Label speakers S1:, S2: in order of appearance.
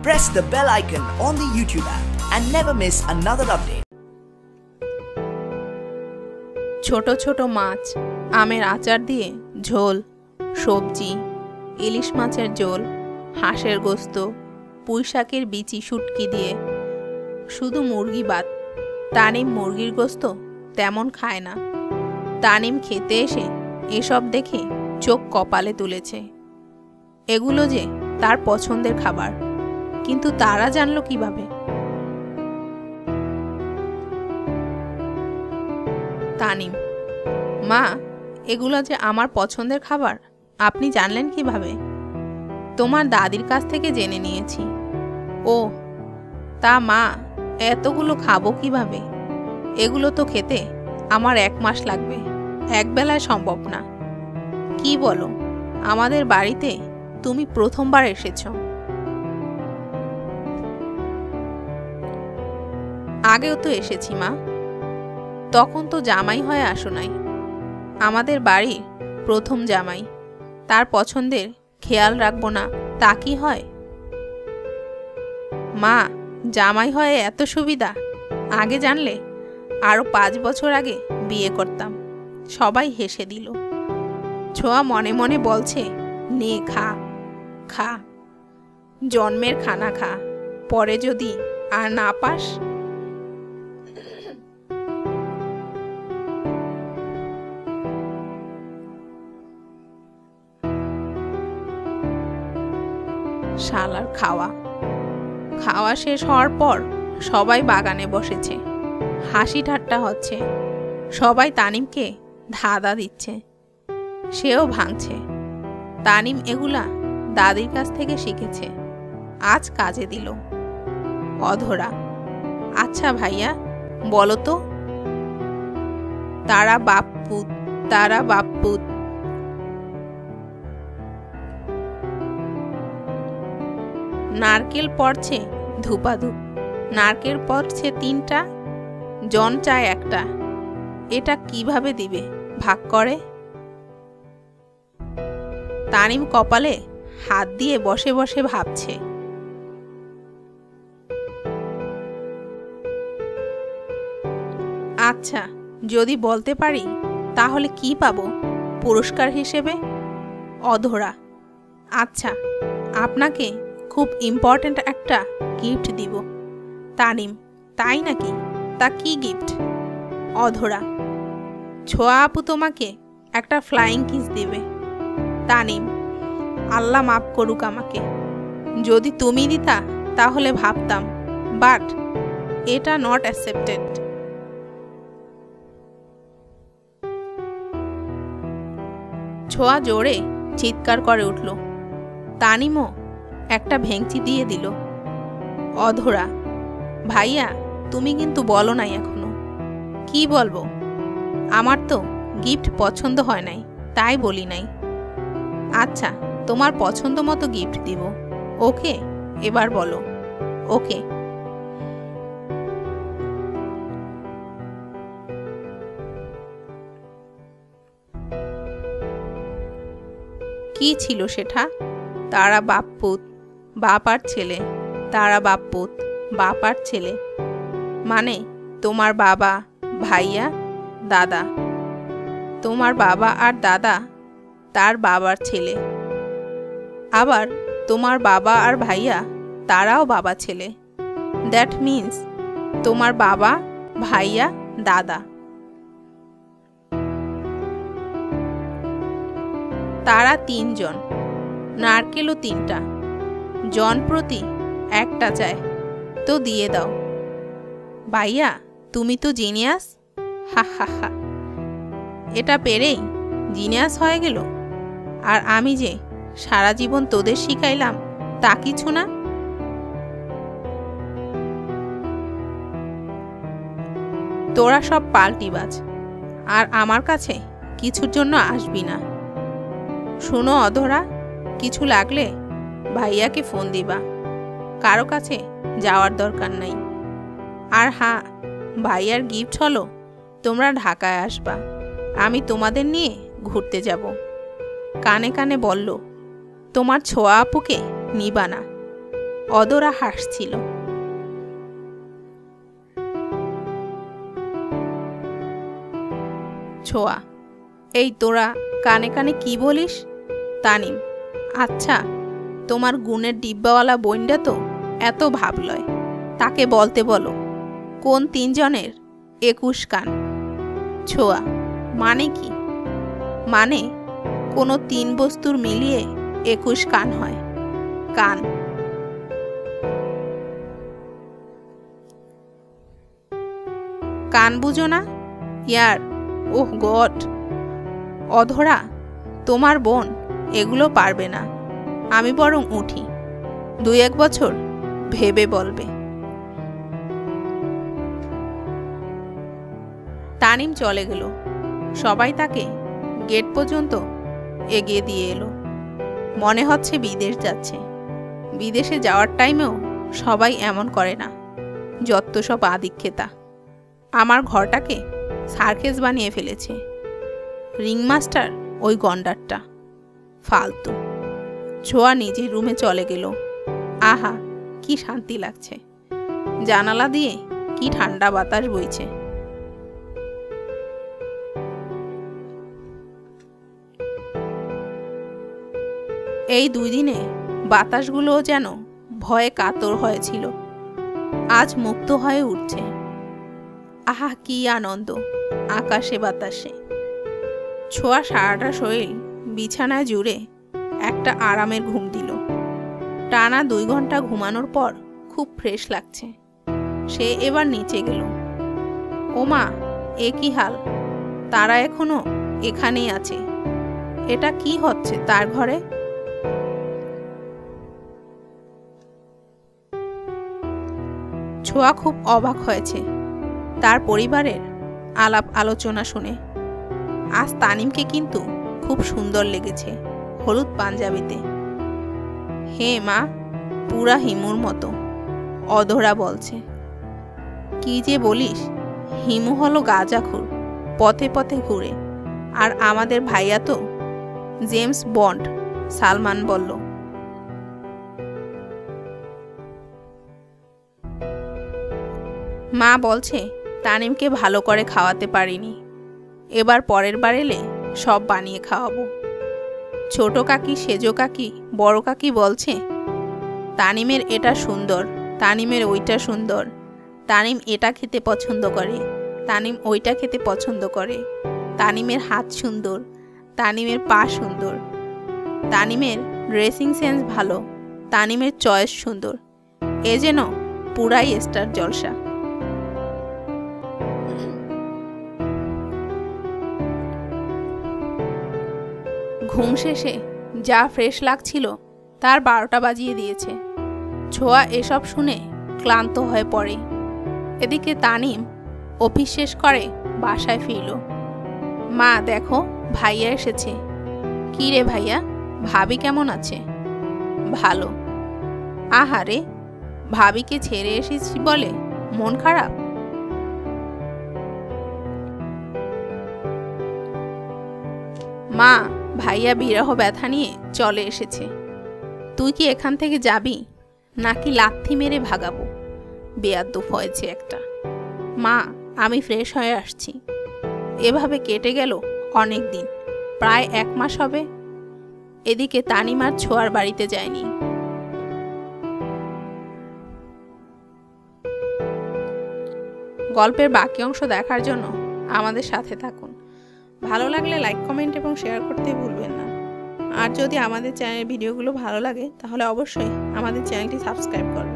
S1: Press the bell icon on the YouTube app and never miss another update.
S2: ছোট ছোট মাছ, আমের আচার দিয়ে ঝোল, সবজি, ইলিশ মাছের ঝোল, হাঁসের গোস্ত, পুঁইশাকের বিচি শুটকি দিয়ে, শুধু মুরগি বাদ। তানিম মুরগির গোস্ত তেমন খায় না। তানিম খেতে এসে এসব দেখে চোখ কপালে তুলেছে। এগুলো যে তার পছন্দের খাবার, কিন্তু তারা জানলো কিভাবে? তানিম: মা, এগুলো যে আমার পছন্দের খাবার আপনি জানলেন কিভাবে? তোমার দাদির কাছ থেকে জেনে নিয়েছি। ও, তা মা, এতগুলো খাবো কিভাবে? এগুলো তো খেতে আমার 1 মাস লাগবে, একবেলায় সম্ভব না। কি বলো, আমাদের বাড়িতে তুমি প্রথমবার এসেছ। আগেও তো এসেছি মা, তখন তো জামাই হয়ে আসো নাই। আমাদের বাড়ির প্রথম জামাই, তার পছন্দের খেয়াল রাখবো না তা কি হয়? মা, জামাই হয়ে এত সুবিধা, আগে জানলে আরো 5 বছর আগে বিয়ে করতাম। সবাই হেসে দিল। ছোঁয়া মনে মনে বলছে, নে খা খা, জন্মের খানা খা, পরে যদি আর না পাস। শালার খাওয়া। খাওয়া শেষ হওয়ার পর সবাই বাগানে বসেছে, হাসি ঠাট্টা হচ্ছে। সবাই তানিমকে ধাঁধা দিচ্ছে, সেও ভাঙছে। তানিম এগুলা দাদির কাছ থেকে শিখেছে, আজ কাজে দিল। অধরা: আচ্ছা ভাইয়া, বলো তো। তারা বাপ্পুত, তারা বাপ্পুত। নারকেল পড়ছে ধূপাধূপ, নারকেল পড়ছে 3টা, জন চায় 1টা। এটা কিভাবে দিবে ভাগ করে? তানিম কপালে হাত দিয়ে বসে বসে ভাবছে। আচ্ছা, যদি বলতে পারি তাহলে কি পাবো পুরস্কার হিসেবে? অধরা: আচ্ছা, আপনাকে খুব ইম্পর্ট্যান্ট একটা গিফট দিব। তানিম: তাই নাকি? তা কি গিফট? অধরা: ছোঁয়া আপু তোমাকে একটা ফ্লাইং কিস দিবে। তানিম: আল্লাহ মাফ করুক আমাকে, যদি তুমি দিতা তাহলে ভাবতাম, বাট এটা নট অ্যাকসেপ্টেড। ছোঁয়া জোরে চিৎকার করে উঠল। তানিমও একটা ভেঙচি দিয়ে দিল। অধরা: ভাইয়া, তুমি কিন্তু বলো নাই এখনো। কি বলবো? আমার তো গিফট পছন্দ হয় নাই, তাই বলি নাই। আচ্ছা, তোমার পছন্দ মতো গিফট দিব। ওকে, এবার বলো। ওকে। কি ছিল সেটা? তারা বাপ্পুত, বাপ আর ছেলে। তারা বাপ্পুত, বাপ আর ছেলে, মানে তোমার বাবা, ভাইয়া, দাদা। তোমার বাবা আর দাদা তার বাবার ছেলে। আবার তোমার বাবা আর ভাইয়া তারাও বাবা ছেলে। দ্যাট মিন্স তোমার বাবা, ভাইয়া, দাদা। তারা 3 জন, নারকেলও 3টা, জন প্রতি 1টা চায়, তো দিয়ে দাও। ভাইয়া, তুমি তো জিনিয়াস। হা হা হা, এটা পেরেই জিনিয়াস হয়ে গেল? আর আমি যে সারা জীবন তোদের শিখাইলাম তা কিছু না? তোরা সব পাল্টিবাজ, আর আমার কাছে কিছুর জন্য আসবি না। শোনো অধরা, কিছু লাগলে ভাইয়াকে ফোন দিবা, কারো কাছে যাওয়ার দরকার নাই। আর হ্যাঁ, ভাইয়ার গিফট হলো তোমরা ঢাকায় আসবা, আমি তোমাদের নিয়ে ঘুরতে যাব। কানে কানে বলল, তোমার ছোঁয়া আপুকে নিবা না। অধরা হাসছিল। ছোঁয়া: এই তোরা কানে কানে কি বলিস? তানিম: আচ্ছা, তোমার গুণের ডিব্বাওয়ালা বোনটা তো এত ভাব লয়, তাকে বলতে বলো কোন 3 জনের 21 কান। ছোঁয়া: মানে কি? মানে কোনো 3 বস্তুর মিলিয়ে 21 কান হয়। কান। কান বুঝো না? ইয়ার, ওহ গড। অধরা, তোমার বোন এগুলো পারবে না, আমি বরং উঠি, 2-1 বছর ভেবে বলবে। তানিম চলে গেল। সবাই তাকে গেট পর্যন্ত এগিয়ে দিয়ে এলো। মনে হচ্ছে বিদেশ যাচ্ছে। বিদেশে যাওয়ার টাইমেও সবাই এমন করে না, যত সব আদিক্ষেতা। আমার ঘরটাকে সার্কেস বানিয়ে ফেলেছে। রিংমাস্টার ওই গন্ডারটা, ফালতু। ছোঁয়া নিজের রুমে চলে গেল। আহা, কি শান্তি লাগছে। জানালা দিয়ে কি ঠান্ডা বাতাস বইছে। এই 2 দিনে বাতাসগুলোও যেন ভয়ে কাতর হয়েছিল, আজ মুক্ত হয়ে উঠছে। আহা, কি আনন্দ আকাশে বাতাসে। ছোঁয়া সারাটা শরীর বিছানায় জুড়ে একটা আরামের ঘুম দিল। টানা 2 ঘন্টা ঘুমানোর পর খুব ফ্রেশ লাগছে। সে এবার নিচে গেল। ওমা, এ কি হাল! তারা এখনো এখানেই আছে। এটা কি হচ্ছে তার ঘরে? ছোঁয়া খুব অবাক হয়েছে তার পরিবারের আলাপ আলোচনা শুনে। আজ তানিমকে কিন্তু খুব সুন্দর লেগেছে হলুদ পাঞ্জাবিতে। হে মা, পুরা হিমুর মতো, অধরা বলছে। কি যে বলিস, হিমু হলো গাঁজাখুর, পথে পথে ঘুরে। আর আমাদের ভাইয়া তো জেমস বন্ড, সালমান বলল। মা বলছে তানিমকে ভালো করে খাওয়াতে পারিনি, এবার পরের বার এলে সব বানিয়ে খাওয়াবো। ছোট কাকি, সেজো কাকি, বড় কাকি বলছে তানিমের এটা সুন্দর, তানিমের ওইটা সুন্দর, তানিম এটা খেতে পছন্দ করে, তানিম ওইটা খেতে পছন্দ করে, তানিমের হাত সুন্দর, তানিমের পা সুন্দর, তানিমের ড্রেসিং সেন্স ভালো, তানিমের চয়েস সুন্দর। এ যেন পুরাই স্টার জলসা। ঘুম শেষে যা ফ্রেশ লাগছিল তার 12টা বাজিয়ে দিয়েছে। ছোঁয়া এসব শুনে ক্লান্ত হয়ে পড়ে। এদিকে তানিম অফিস শেষ করে বাসায় ফিরল। মা, দেখো ভাইয়া এসেছে। কি রে ভাইয়া, ভাবি কেমন আছে? ভালো। আহারে, ভাবিকে ছেড়ে এসেছি বলে মন খারাপ? মা, ভাইয়া বিরহ ব্যথা নিয়ে চলে এসেছে। তুই কি এখান থেকে যাবি নাকি লাথি মেরে ভাগাবো? বেয়াদ্দপ হয়েছে একটা। মা, আমি ফ্রেশ হয়ে আসছি। এভাবে কেটে গেল অনেক দিন, প্রায় 1 মাস হবে। এদিকে তানিম আর ছোঁয়ার বাড়িতে যায়নি। গল্পের বাকি অংশ দেখার জন্য আমাদের সাথে থাকুন। ভালো লাগলে লাইক, কমেন্ট এবং শেয়ার করতে ভুলবেন না। আর যদি আমাদের চ্যানেলের ভিডিওগুলো ভালো লাগে তাহলে অবশ্যই আমাদের চ্যানেলটি সাবস্ক্রাইব করবেন।